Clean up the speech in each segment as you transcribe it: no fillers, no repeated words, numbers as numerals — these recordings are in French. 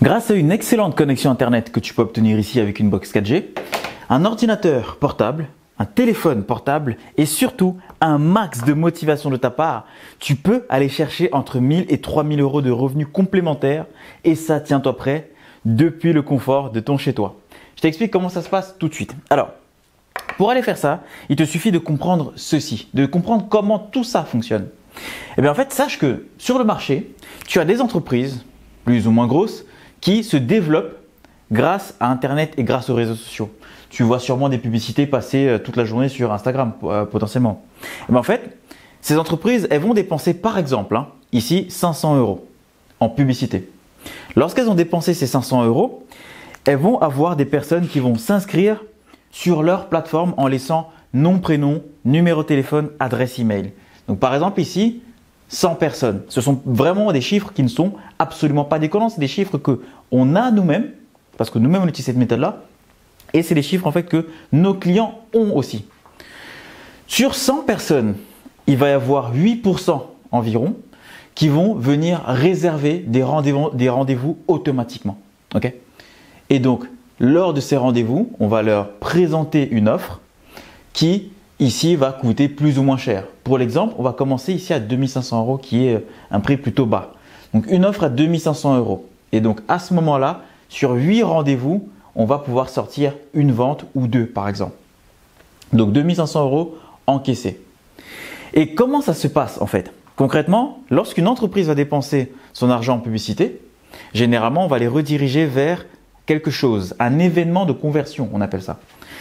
Grâce à une excellente connexion Internet que tu peux obtenir ici avec une box 4G, un ordinateur portable, un téléphone portable et surtout un max de motivation de ta part, tu peux aller chercher entre 1000 et 3000 euros de revenus complémentaires et ça, tiens-toi prêt, depuis le confort de ton chez toi. Je t'explique comment ça se passe tout de suite. Alors, pour aller faire ça, il te suffit de comprendre ceci, de comprendre comment tout ça fonctionne. Et bien en fait, sache que sur le marché, tu as des entreprises, plus ou moins grosses, qui se développent grâce à Internet et grâce aux réseaux sociaux. Tu vois sûrement des publicités passer toute la journée sur Instagram potentiellement. Et bien en fait, ces entreprises, elles vont dépenser par exemple, ici 500 euros en publicité. Lorsqu'elles ont dépensé ces 500 euros, elles vont avoir des personnes qui vont s'inscrire sur leur plateforme en laissant nom, prénom, numéro de téléphone, adresse email. Donc par exemple ici, 100 personnes. Ce sont vraiment des chiffres qui ne sont absolument pas déconnants. C'est des chiffres qu'on a nous-mêmes, parce que nous-mêmes on utilise cette méthode-là. Et c'est des chiffres en fait que nos clients ont aussi. Sur 100 personnes, il va y avoir 8% environ qui vont venir réserver des rendez-vous automatiquement. Okay ? Et donc, lors de ces rendez-vous, on va leur présenter une offre qui ici va coûter plus ou moins cher. Pour l'exemple, on va commencer ici à 2500 euros qui est un prix plutôt bas. Donc une offre à 2500 euros. Et donc à ce moment-là, sur 8 rendez-vous, on va pouvoir sortir une vente ou deux par exemple. Donc 2500 euros encaissés. Et comment ça se passe en fait? Concrètement, lorsqu'une entreprise va dépenser son argent en publicité, généralement on va les rediriger vers quelque chose, un événement de conversion, on appelle ça.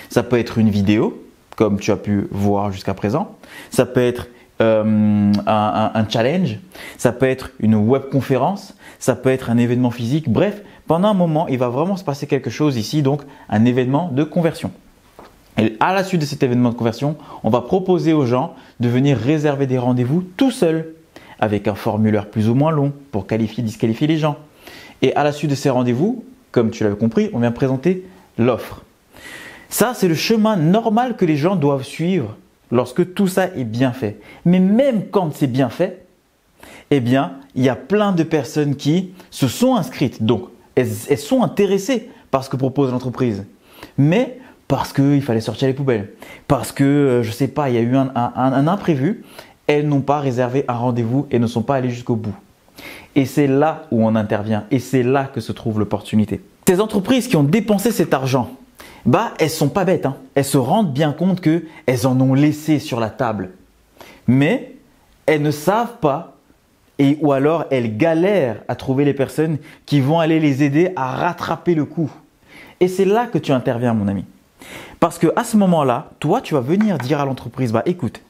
Ça peut être une vidéo, comme tu as pu voir jusqu'à présent. Ça peut être un challenge, ça peut être une webconférence, ça peut être un événement physique. Bref, pendant un moment, il va vraiment se passer quelque chose ici, donc un événement de conversion. Et à la suite de cet événement de conversion, on va proposer aux gens de venir réserver des rendez-vous tout seuls, avec un formulaire plus ou moins long pour qualifier, disqualifier les gens. Et à la suite de ces rendez-vous, comme tu l'avais compris, on vient présenter l'offre. Ça, c'est le chemin normal que les gens doivent suivre lorsque tout ça est bien fait. Mais même quand c'est bien fait, eh bien, il y a plein de personnes qui se sont inscrites. Donc, elles sont intéressées par ce que propose l'entreprise. Mais parce qu'il fallait sortir les poubelles, parce que, je ne sais pas, il y a eu un imprévu, elles n'ont pas réservé un rendez-vous et ne sont pas allées jusqu'au bout. Et c'est là où on intervient et c'est là que se trouve l'opportunité. Ces entreprises qui ont dépensé cet argent, elles sont pas bêtes, Elles se rendent bien compte qu'elles en ont laissé sur la table. Mais elles ne savent pas ou alors elles galèrent à trouver les personnes qui vont aller les aider à rattraper le coup. Et c'est là que tu interviens, mon ami. Parce qu'à ce moment-là, toi, tu vas venir dire à l'entreprise, écoute,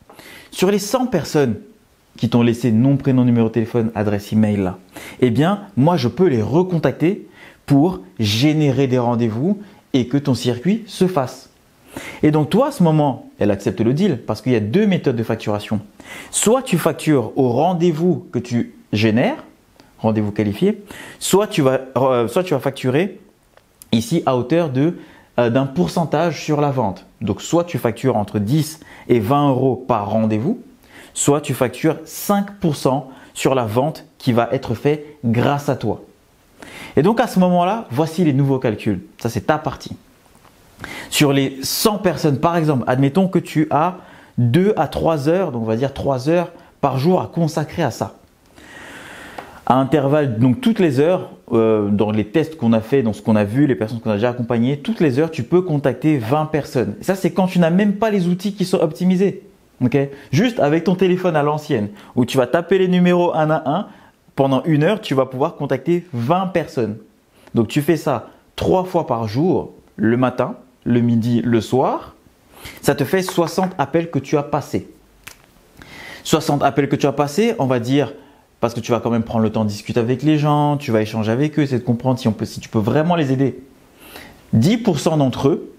sur les 100 personnes qui t'ont laissé nom, prénom, numéro de téléphone, adresse email là, eh bien, moi, je peux les recontacter pour générer des rendez-vous et que ton circuit se fasse. Et donc toi, à ce moment, elle accepte le deal parce qu'il y a deux méthodes de facturation. Soit tu factures au rendez-vous que tu génères, rendez-vous qualifié, soit tu vas facturer ici à hauteur d'un pourcentage sur la vente. Donc soit tu factures entre 10 et 20 euros par rendez-vous, soit tu factures 5% sur la vente qui va être faite grâce à toi. Et donc à ce moment-là, voici les nouveaux calculs. Ça, c'est ta partie. Sur les 100 personnes, par exemple, admettons que tu as 2 à 3 heures, donc on va dire 3 heures par jour à consacrer à ça. À intervalles, donc toutes les heures, dans les tests qu'on a fait, dans ce qu'on a vu, les personnes qu'on a déjà accompagnées, toutes les heures, tu peux contacter 20 personnes. Et ça, c'est quand tu n'as même pas les outils qui sont optimisés. Okay? Juste avec ton téléphone à l'ancienne, où tu vas taper les numéros un à un. Pendant une heure, tu vas pouvoir contacter 20 personnes. Donc, tu fais ça 3 fois par jour, le matin, le midi, le soir. Ça te fait 60 appels que tu as passés. 60 appels que tu as passés, on va dire, parce que tu vas quand même prendre le temps de discuter avec les gens, tu vas échanger avec eux, essayer de comprendre si tu peux vraiment les aider. 10% d'entre eux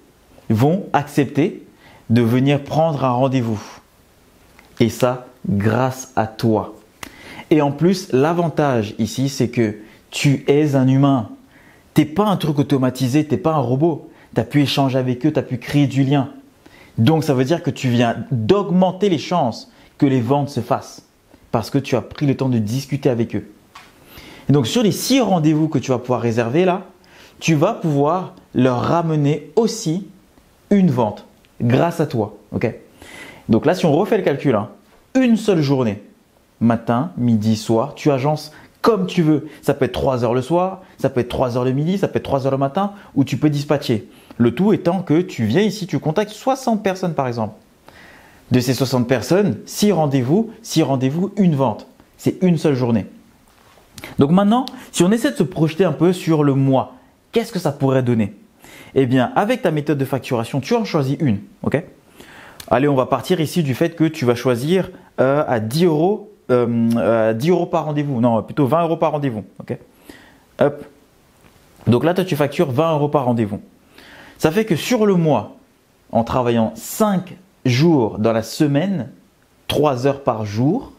vont accepter de venir prendre un rendez-vous. Et ça, grâce à toi. Et en plus, l'avantage ici, c'est que tu es un humain. Tu n'es pas un truc automatisé, tu n'es pas un robot. Tu as pu échanger avec eux, tu as pu créer du lien. Donc, ça veut dire que tu viens d'augmenter les chances que les ventes se fassent parce que tu as pris le temps de discuter avec eux. Et donc, sur les 6 rendez-vous que tu vas pouvoir réserver là, tu vas pouvoir leur ramener aussi une vente grâce à toi. Okay, donc là, si on refait le calcul, hein, une seule journée, matin, midi, soir, tu agences comme tu veux. Ça peut être 3 heures le soir, ça peut être 3 heures le midi, ça peut être 3 heures le matin, ou tu peux dispatcher. Le tout étant que tu viens ici, tu contactes 60 personnes par exemple. De ces 60 personnes, 6 rendez-vous, une vente. C'est une seule journée. Donc maintenant, si on essaie de se projeter un peu sur le mois, qu'est-ce que ça pourrait donner? Eh bien, avec ta méthode de facturation, tu en choisis une. Okay, allez, on va partir ici du fait que tu vas choisir à 10 euros. 10 euros par rendez-vous, non, plutôt 20 euros par rendez-vous. Okay, hop. Donc là, toi, tu factures 20 euros par rendez-vous. Ça fait que sur le mois, en travaillant 5 jours dans la semaine, 3 heures par jour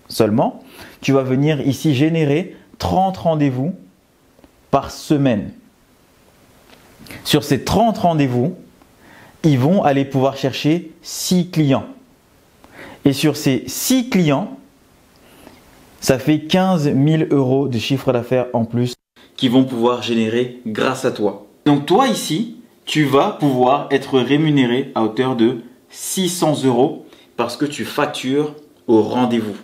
seulement, tu vas venir ici générer 30 rendez-vous par semaine. Sur ces 30 rendez-vous, ils vont aller pouvoir chercher 6 clients. Et sur ces 6 clients, ça fait 15 000 euros de chiffre d'affaires en plus qui vont pouvoir générer grâce à toi. Donc toi ici, tu vas pouvoir être rémunéré à hauteur de 600 euros parce que tu factures au rendez-vous.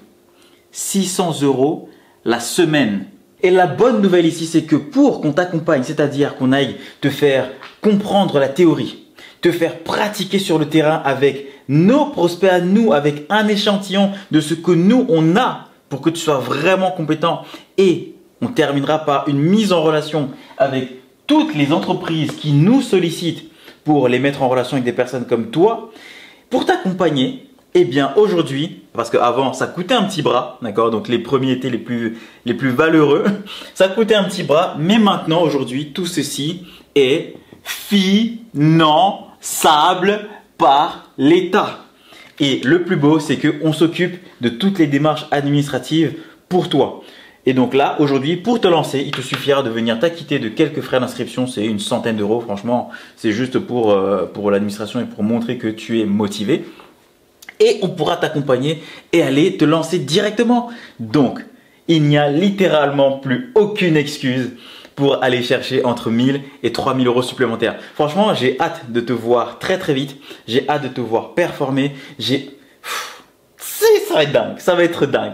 600 euros la semaine. Et la bonne nouvelle ici, c'est que pour qu'on t'accompagne, c'est-à-dire qu'on aille te faire comprendre la théorie, te faire pratiquer sur le terrain avec nos prospects à nous, avec un échantillon de ce que nous on a pour que tu sois vraiment compétent, et on terminera par une mise en relation avec toutes les entreprises qui nous sollicitent pour les mettre en relation avec des personnes comme toi, pour t'accompagner. Eh bien aujourd'hui, parce qu'avant ça coûtait un petit bras, d'accord, donc les premiers étaient les plus valeureux, ça coûtait un petit bras, mais maintenant aujourd'hui tout ceci est finançable par l'État. Et le plus beau, c'est qu'on s'occupe de toutes les démarches administratives pour toi. Et donc là, aujourd'hui, pour te lancer, il te suffira de venir t'acquitter de quelques frais d'inscription. C'est une centaine d'euros, franchement. C'est juste pour l'administration et pour montrer que tu es motivé. Et on pourra t'accompagner et aller te lancer directement. Donc, il n'y a littéralement plus aucune excuse pour aller chercher entre 1000 et 3000 euros supplémentaires. Franchement, j'ai hâte de te voir très très vite. J'ai hâte de te voir performer. Ça va être dingue. Ça va être dingue.